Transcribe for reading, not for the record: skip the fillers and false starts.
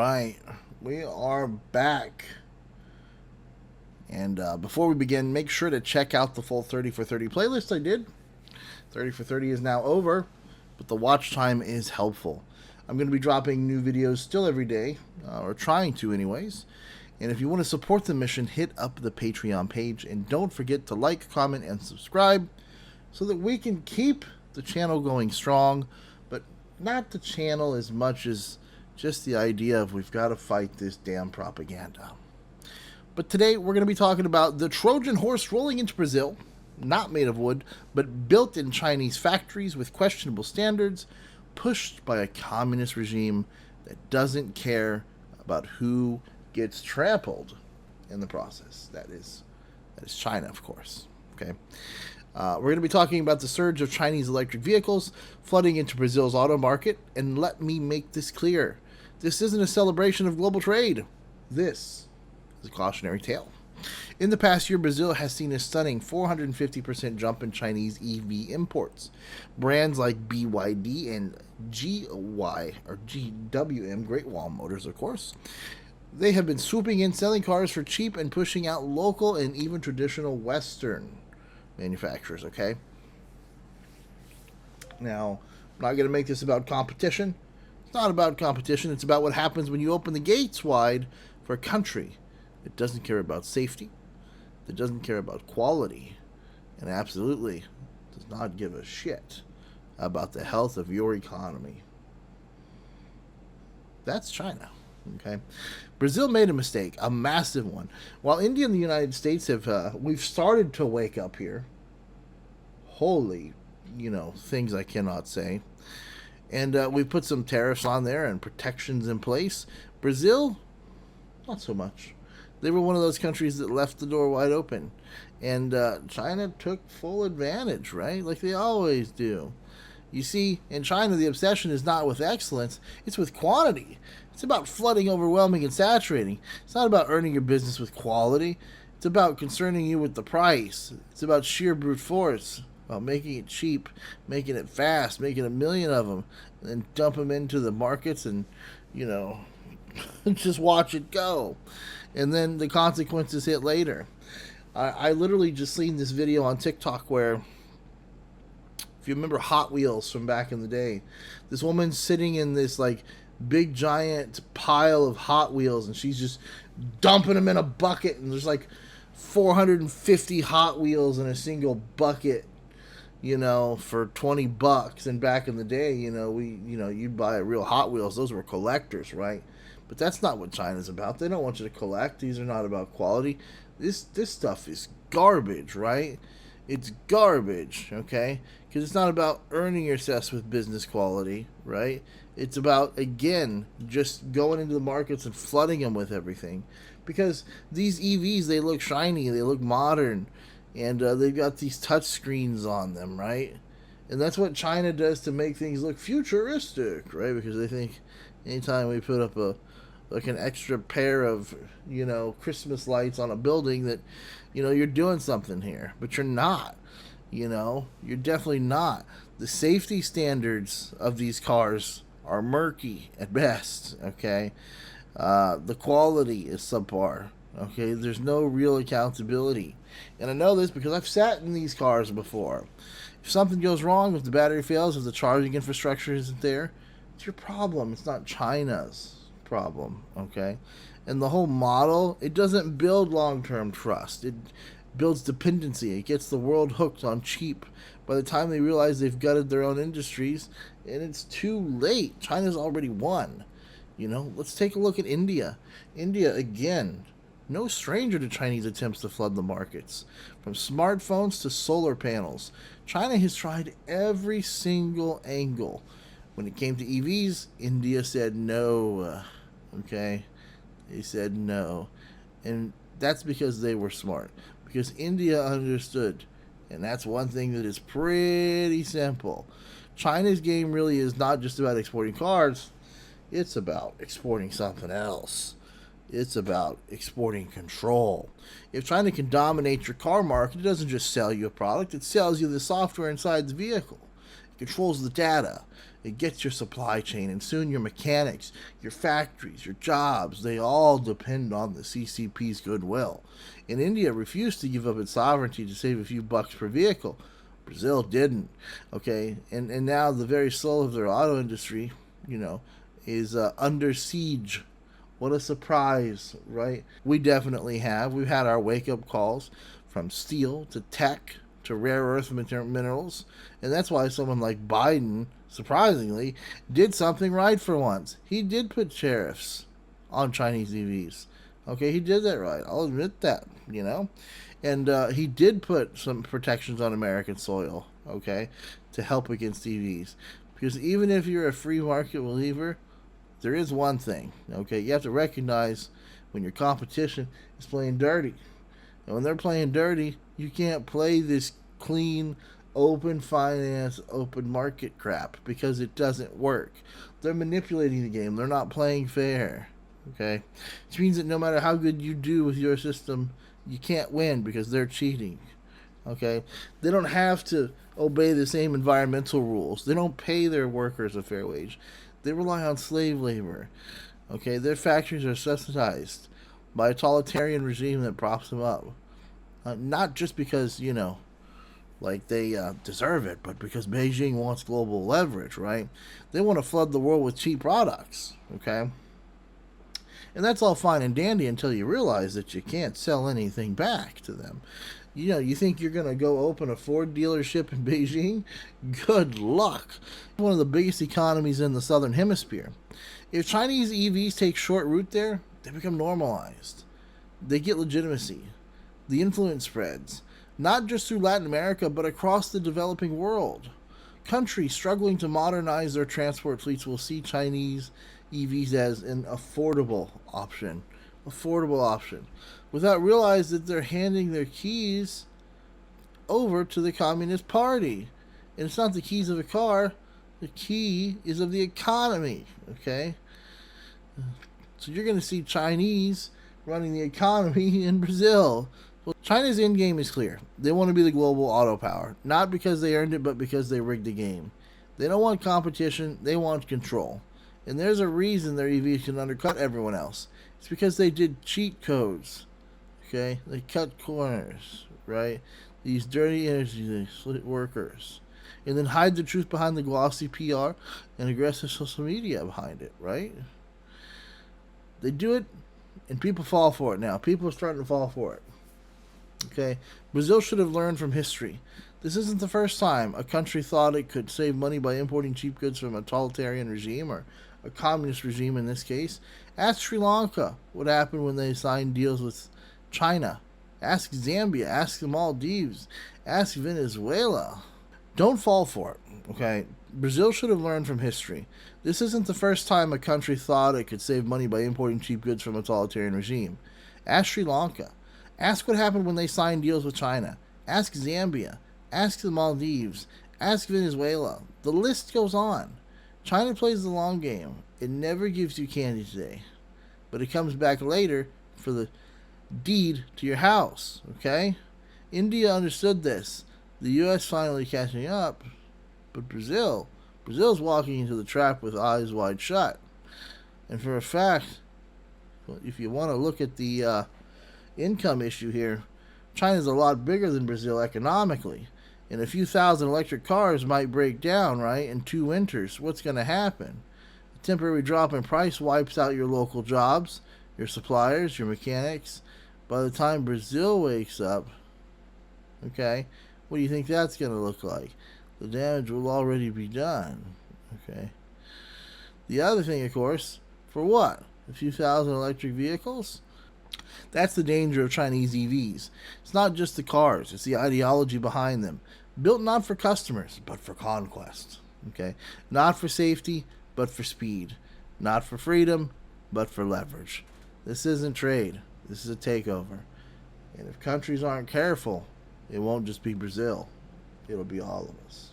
right, we are back. And before we begin, make sure to check out the full 30 for 30 playlist I did. 30 for 30 is now over, but the watch time is helpful. I'm going to be dropping new videos still every day, or trying to, anyways. And if you want to support the mission, hit up the Patreon page. And don't forget to like, comment, and subscribe so that we can keep the channel going strong, but not the channel as much as just the idea of we've got to fight this damn propaganda. But today we're going to be talking about the Trojan horse rolling into Brazil, not made of wood, but built in Chinese factories with questionable standards, pushed by a communist regime that doesn't care about who gets trampled in the process. That is China, of course. Okay. We're going to be talking about the surge of Chinese electric vehicles flooding into Brazil's auto market. And let me make this clear. This isn't a celebration of global trade. This is a cautionary tale. In the past year, Brazil has seen a stunning 450% jump in Chinese EV imports. Brands like BYD and GWM, Great Wall Motors, of course, they have been swooping in, selling cars for cheap and pushing out local and even traditional Western manufacturers, okay? Now, I'm not going to make this about competition. It's not about competition. It's about what happens when you open the gates wide for a country that doesn't care about safety, that doesn't care about quality, and absolutely does not give a shit about the health of your economy. That's China. Okay, Brazil made a mistake, a massive one. While India and the United States we've started to wake up here. Holy, things I cannot say. And we put some tariffs on there and protections in place. Brazil, not so much. They were one of those countries that left the door wide open. And China took full advantage, right? Like they always do. You see, in China, the obsession is not with excellence, it's with quantity. It's about flooding, overwhelming, and saturating. It's not about earning your business with quality. It's about concerning you with the price. It's about sheer brute force, about making it cheap, making it fast, making 1 million of them, and then dump them into the markets and, just watch it go. And then the consequences hit later. I literally just seen this video on TikTok where, if you remember Hot Wheels from back in the day, this woman's sitting in this big giant pile of Hot Wheels and she's just dumping them in a bucket, and there's 450 Hot Wheels in a single bucket, for $20. And back in the day, you'd buy a real Hot Wheels. Those were collectors, right? But that's not what China's about. They don't want you to collect. These are not about quality. This stuff is garbage, right? It's garbage, okay? Because it's not about earning yourself with business quality, right? It's about, again, just going into the markets and flooding them with everything. Because these EVs, they look shiny, they look modern, and they've got these touch screens on them, right? And that's what China does to make things look futuristic, right? Because they think anytime we put up an extra pair of, Christmas lights on a building that, you're doing something here. But you're not, you're definitely not. The safety standards of these cars are murky at best, okay? The quality is subpar, okay? There's no real accountability. And I know this because I've sat in these cars before. If something goes wrong, if the battery fails, if the charging infrastructure isn't there, it's your problem. It's not China's problem, okay? And the whole model, it doesn't build long-term trust. It builds dependency. It gets the world hooked on cheap. By the time they realize they've gutted their own industries, and it's too late. China's already won. Let's take a look at India. India, again, no stranger to Chinese attempts to flood the markets. From smartphones to solar panels, China has tried every single angle. When it came to EVs, India said no. Okay? They said no. And that's because they were smart. Because India understood. And that's one thing that is pretty simple. China's game really is not just about exporting cars. It's about exporting something else. It's about exporting control. If China can dominate your car market, it doesn't just sell you a product. It sells you the software inside the vehicle. It controls the data. It gets your supply chain, and soon your mechanics, your factories, your jobs, they all depend on the CCP's goodwill. And India refused to give up its sovereignty to save a few bucks per vehicle. Brazil didn't. Okay, and now the very soul of their auto industry, is under siege. What a surprise, right? We definitely have. We've had our wake-up calls from steel to tech to rare earth minerals. And that's why someone like Biden, surprisingly, did something right for once. He did put tariffs on Chinese EVs. Okay, he did that right. I'll admit that, And he did put some protections on American soil, okay, to help against EVs. Because even if you're a free market believer, there is one thing, okay? You have to recognize when your competition is playing dirty. And when they're playing dirty, you can't play this clean, open finance, open market crap because it doesn't work. They're manipulating the game. They're not playing fair, okay? Which means that no matter how good you do with your system, you can't win because they're cheating, okay? They don't have to obey the same environmental rules. They don't pay their workers a fair wage. They rely on slave labor. Okay, their factories are subsidized by a totalitarian regime that props them up. Not just because, they deserve it, but because Beijing wants global leverage, right? They want to flood the world with cheap products, okay? And that's all fine and dandy until you realize that you can't sell anything back to them. You think you're going to go open a Ford dealership in Beijing? Good luck. One of the biggest economies in the southern hemisphere. If Chinese EVs take short route there, they become normalized. They get legitimacy. The influence spreads, not just through Latin America, but across the developing world. Countries struggling to modernize their transport fleets will see Chinese EVs as an affordable option. Without realizing that they're handing their keys over to the Communist Party. And it's not the keys of a car, the key is of the economy, okay? So you're going to see Chinese running the economy in Brazil. Well, China's end game is clear. They want to be the global auto power, not because they earned it, but because they rigged the game. They don't want competition, they want control. And there's a reason their EVs can undercut everyone else. It's because they did cheat codes. Okay, they cut corners, right? These dirty energy workers, and then hide the truth behind the glossy PR and aggressive social media behind it, right? They do it, and people fall for it now. People are starting to fall for it. Okay, Brazil should have learned from history. This isn't the first time a country thought it could save money by importing cheap goods from a totalitarian regime or a communist regime in this case. Ask Sri Lanka what happened when they signed deals with China. Ask Zambia. Ask the Maldives. Ask Venezuela. Don't fall for it, okay? Brazil should have learned from history. This isn't the first time a country thought it could save money by importing cheap goods from a totalitarian regime. Ask Sri Lanka. Ask what happened when they signed deals with China. Ask Zambia. Ask the Maldives. Ask Venezuela. The list goes on. China plays the long game. It never gives you candy today, but it comes back later for the deed to your house, okay? India understood this. The U.S. finally catching up, but Brazil's walking into the trap with eyes wide shut. And for a fact, if you want to look at the income issue here, China's a lot bigger than Brazil economically. And a few thousand electric cars might break down, right, in 2 winters. What's going to happen? A temporary drop in price wipes out your local jobs, your suppliers, your mechanics. By the time Brazil wakes up, okay, what do you think that's going to look like? The damage will already be done, okay? The other thing, of course, for what? A few thousand electric vehicles? That's the danger of Chinese EVs. It's not just the cars, it's the ideology behind them. Built not for customers, but for conquest, okay? Not for safety, but for speed. Not for freedom, but for leverage. This isn't trade. This is a takeover. And if countries aren't careful, it won't just be Brazil. It'll be all of us.